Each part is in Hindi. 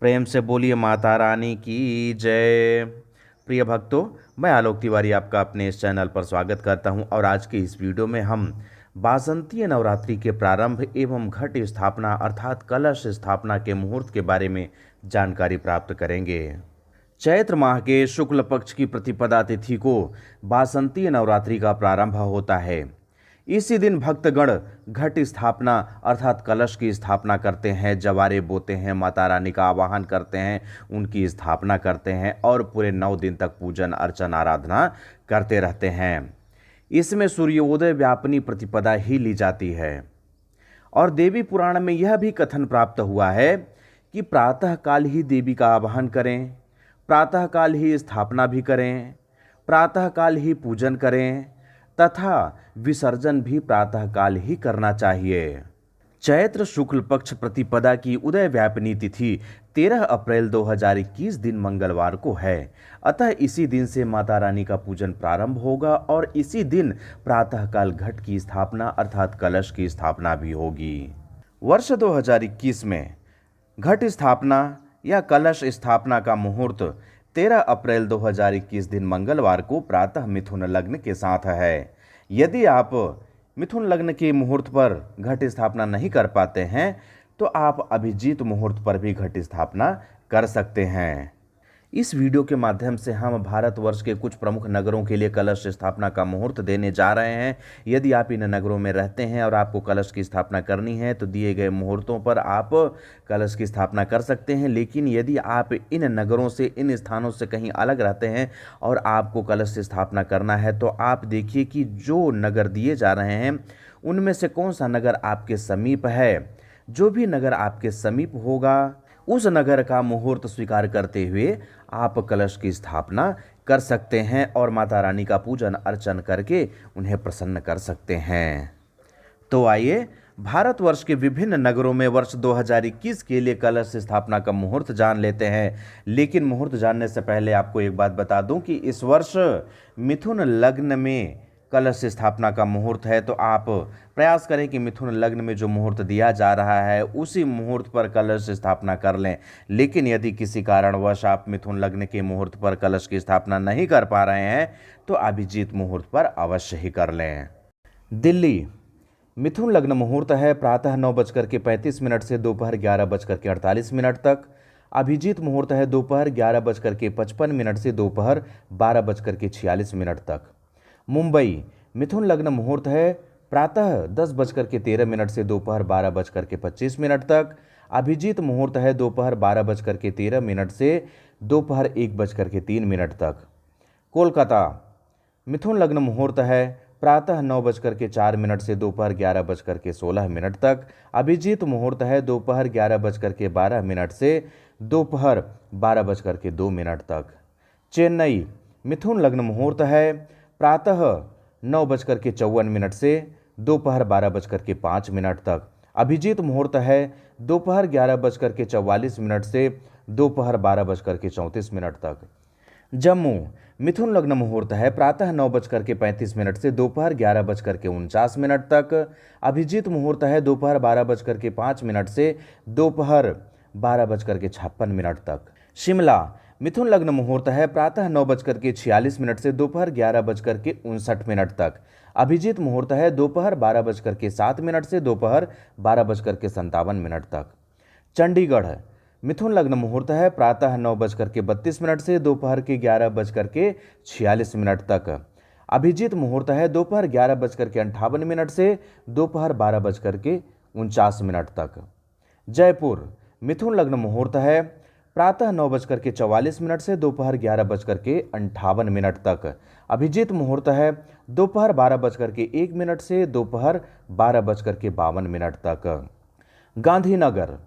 प्रेम से बोलिए माता रानी की जय। प्रिय भक्तों, मैं आलोक तिवारी आपका अपने इस चैनल पर स्वागत करता हूं और आज की इस वीडियो में हम वासंतीय नवरात्रि के प्रारंभ एवं घट स्थापना अर्थात कलश स्थापना के मुहूर्त के बारे में जानकारी प्राप्त करेंगे। चैत्र माह के शुक्ल पक्ष की प्रतिपदा तिथि को वासंतीय नवरात्रि का प्रारंभ होता है। इसी दिन भक्तगण घट स्थापना अर्थात कलश की स्थापना करते हैं, जवारे बोते हैं, माता रानी का आवाहन करते हैं, उनकी स्थापना करते हैं और पूरे 9 दिन तक पूजन अर्चन आराधना करते रहते हैं। इसमें सूर्योदय व्यापनी प्रतिपदा ही ली जाती है। और देवी पुराण में यह भी कथन प्राप्त हुआ है कि प्रातःकाल ही देवी का आवाहन करें, प्रातःकाल ही स्थापना भी करें, प्रातःकाल ही पूजन करें तथा विसर्जन भी प्रातःकाल ही करना चाहिए। चैत्र शुक्ल पक्ष प्रतिपदा की उदय व्यापिनी तिथि 13 अप्रैल 2021 दिन मंगलवार को है। अतः इसी दिन से माता रानी का पूजन प्रारंभ होगा और इसी दिन प्रातःकाल घट की स्थापना अर्थात कलश की स्थापना भी होगी। वर्ष 2021 में घट स्थापना या कलश स्थापना का मुहूर्त 13 अप्रैल 2021 दिन मंगलवार को प्रातः मिथुन लग्न के साथ है। यदि आप मिथुन लग्न के मुहूर्त पर घट स्थापना नहीं कर पाते हैं तो आप अभिजीत मुहूर्त पर भी घट स्थापना कर सकते हैं। इस वीडियो के माध्यम से हम भारतवर्ष के कुछ प्रमुख नगरों के लिए कलश स्थापना का मुहूर्त देने जा रहे हैं। यदि आप इन नगरों में रहते हैं और आपको कलश की स्थापना करनी है तो दिए गए मुहूर्तों पर आप कलश की स्थापना कर सकते हैं। लेकिन यदि आप इन नगरों से, इन स्थानों से कहीं अलग रहते हैं और आपको कलश की स्थापना करना है तो आप देखिए कि जो नगर दिए जा रहे हैं उनमें से कौन सा नगर आपके समीप है। जो भी नगर आपके समीप होगा उस नगर का मुहूर्त स्वीकार करते हुए आप कलश की स्थापना कर सकते हैं और माता रानी का पूजन अर्चन करके उन्हें प्रसन्न कर सकते हैं। तो आइए भारतवर्ष के विभिन्न नगरों में वर्ष 2021 के लिए कलश स्थापना का मुहूर्त जान लेते हैं। लेकिन मुहूर्त जानने से पहले आपको एक बात बता दूं कि इस वर्ष मिथुन लग्न में कलश स्थापना का मुहूर्त है, तो आप प्रयास करें कि मिथुन लग्न में जो मुहूर्त दिया जा रहा है उसी मुहूर्त पर कलश स्थापना कर लें। लेकिन यदि किसी कारणवश आप मिथुन लग्न के मुहूर्त पर कलश की स्थापना नहीं कर पा रहे हैं तो अभिजीत मुहूर्त पर अवश्य ही कर लें। दिल्ली मिथुन लग्न मुहूर्त है प्रातः 9:35 से दोपहर 11:48 तक। अभिजीत मुहूर्त है दोपहर 11:55 से दोपहर 12:46 तक। मुंबई मिथुन लग्न मुहूर्त है प्रातः 10:13 से दोपहर 12:25 तक। अभिजीत मुहूर्त है दोपहर 12:13 से दोपहर 1:03 तक। कोलकाता मिथुन लग्न मुहूर्त है प्रातः 9:04 से दोपहर 11:16 तक। अभिजीत मुहूर्त है दोपहर 11:12 से दोपहर 12:02 तक। चेन्नई मिथुन लग्न मुहूर्त है प्रातः 9:54 से दोपहर 12:05 तक। अभिजीत मुहूर्त है दोपहर 11:44 से दोपहर 12:34 तक। जम्मू मिथुन लग्न मुहूर्त है प्रातः 9:35 से दोपहर 11:49 तक। अभिजीत मुहूर्त है दोपहर 12:05 से दोपहर 12:56 तक। शिमला मिथुन लग्न मुहूर्त है प्रातः 9:46 से दोपहर 11:59 तक। अभिजीत मुहूर्त है दोपहर 12:07 से दोपहर 12:57 तक। चंडीगढ़ मिथुन लग्न मुहूर्त है प्रातः 9:32 से दोपहर के 11:46 तक। अभिजीत मुहूर्त है दोपहर 11:58 से दोपहर 12:49 तक। जयपुर मिथुन लग्न मुहूर्त है प्रातः 9:44 से दोपहर 11:58 तक। अभिजीत मुहूर्त है दोपहर 12:01 से दोपहर 12:52 तक। गांधीनगर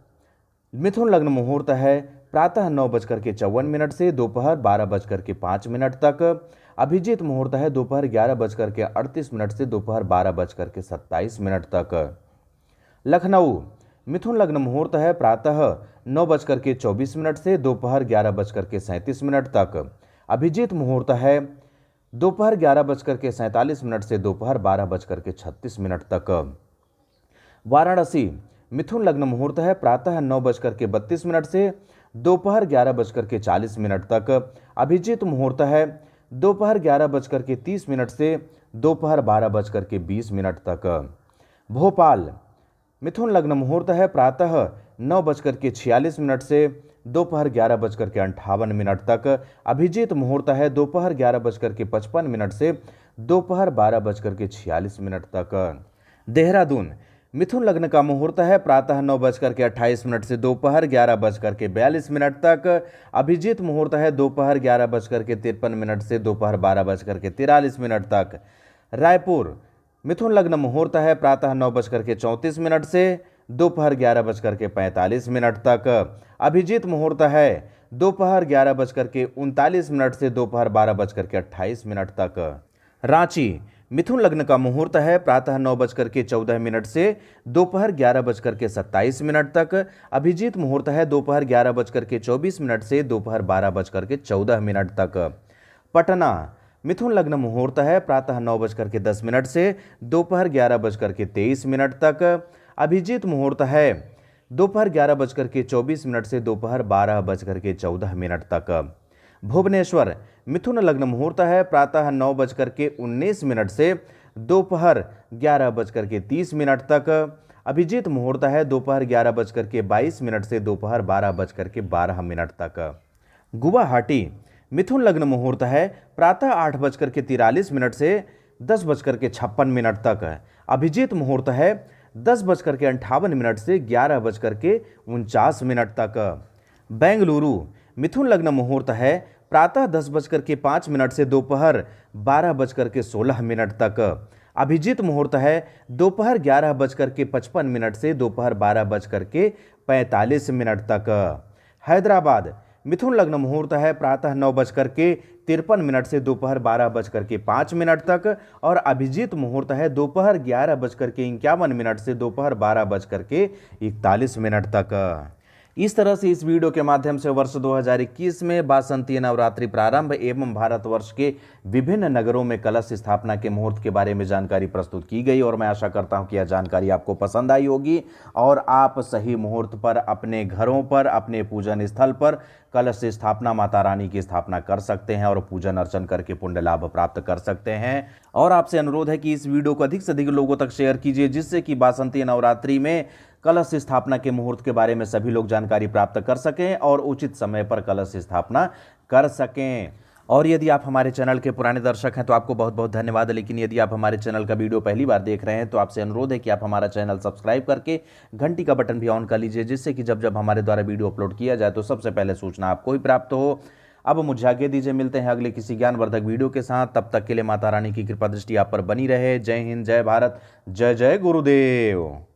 मिथुन लग्न मुहूर्त है प्रातः 9:54 से दोपहर 12:05 तक। अभिजीत मुहूर्त है दोपहर 11:38 से दोपहर 12:27 तक। लखनऊ मिथुन लग्न मुहूर्त है प्रातः 9:24 से दोपहर 11:37 तक। अभिजीत मुहूर्त है दोपहर 11:47 से दोपहर 12:36 तक। वाराणसी मिथुन लग्न मुहूर्त है प्रातः 9:32 से दोपहर 11:40 तक। अभिजीत मुहूर्त है दोपहर 11:30 से दोपहर 12:20 तक। भोपाल मिथुन लग्न मुहूर्त है प्रातः 9:46 से दोपहर 11:58 तक। अभिजीत मुहूर्त है दोपहर 11:55 से दोपहर 12:46 तक। देहरादून मिथुन लग्न का मुहूर्त है प्रातः 9:28 से दोपहर 11:42 तक। अभिजीत मुहूर्त है दोपहर 11:53 से दोपहर 12:43 तक। रायपुर मिथुन लग्न मुहूर्त है प्रातः 9:34 से दोपहर 11:45 तक। अभिजीत मुहूर्त है दोपहर 11:39 से दोपहर 12:28 तक। रांची मिथुन लग्न का मुहूर्त है प्रातः 9:14 से दोपहर 11:27 तक। अभिजीत मुहूर्त है दोपहर 11:24 से दोपहर 12:14 तक। पटना मिथुन लग्न मुहूर्त है प्रातः 9:10 से दोपहर 11:23 तक। अभिजीत मुहूर्त है दोपहर 11:24 से दोपहर 12:14 तक। भुवनेश्वर मिथुन लग्न मुहूर्त है प्रातः 9:19 से दोपहर 11:30 तक। अभिजीत मुहूर्त है दोपहर 11:22 से दोपहर 12:12 तक। गुवाहाटी मिथुन लग्न मुहूर्त है प्रातः 8:43 से 10:56 तक। अभिजीत मुहूर्त है 10:58 से 11:49 तक। बेंगलुरु मिथुन लग्न मुहूर्त है प्रातः 10:05 से दोपहर 12:16 तक। अभिजीत मुहूर्त है दोपहर 11:55 से दोपहर 12:45 तक। हैदराबाद मिथुन लग्न मुहूर्त है प्रातः 9:53 से दोपहर 12:05 तक और अभिजीत मुहूर्त है दोपहर 11:51 से दोपहर 12:41 तक। इस तरह से इस वीडियो के माध्यम से वर्ष 2021 में बासंतीय नवरात्रि प्रारंभ एवं भारतवर्ष के विभिन्न नगरों में कलश स्थापना के मुहूर्त के बारे में जानकारी प्रस्तुत की गई और मैं आशा करता हूं कि यह जानकारी आपको पसंद आई होगी और आप सही मुहूर्त पर अपने घरों पर अपने पूजन स्थल पर कलश स्थापना माता रानी की स्थापना कर सकते हैं और पूजन अर्चन करके पुण्य लाभ प्राप्त कर सकते हैं। और आपसे अनुरोध है कि इस वीडियो को अधिक से अधिक लोगों तक शेयर कीजिए जिससे कि बासंतीय नवरात्रि में कलश स्थापना के मुहूर्त के बारे में सभी लोग जानकारी प्राप्त कर सकें और उचित समय पर कलश स्थापना कर सकें। और यदि आप हमारे चैनल के पुराने दर्शक हैं तो आपको बहुत बहुत धन्यवाद। लेकिन यदि आप हमारे चैनल का वीडियो पहली बार देख रहे हैं तो आपसे अनुरोध है कि आप हमारा चैनल सब्सक्राइब करके घंटी का बटन भी ऑन कर लीजिए जिससे कि जब जब हमारे द्वारा वीडियो अपलोड किया जाए तो सबसे पहले सूचना आपको ही प्राप्त हो। अब मुझे आगे दीजिए, मिलते हैं अगले किसी ज्ञानवर्धक वीडियो के साथ। तब तक के लिए माता रानी की कृपा दृष्टि आप पर बनी रहे। जय हिंद, जय भारत, जय जय गुरुदेव।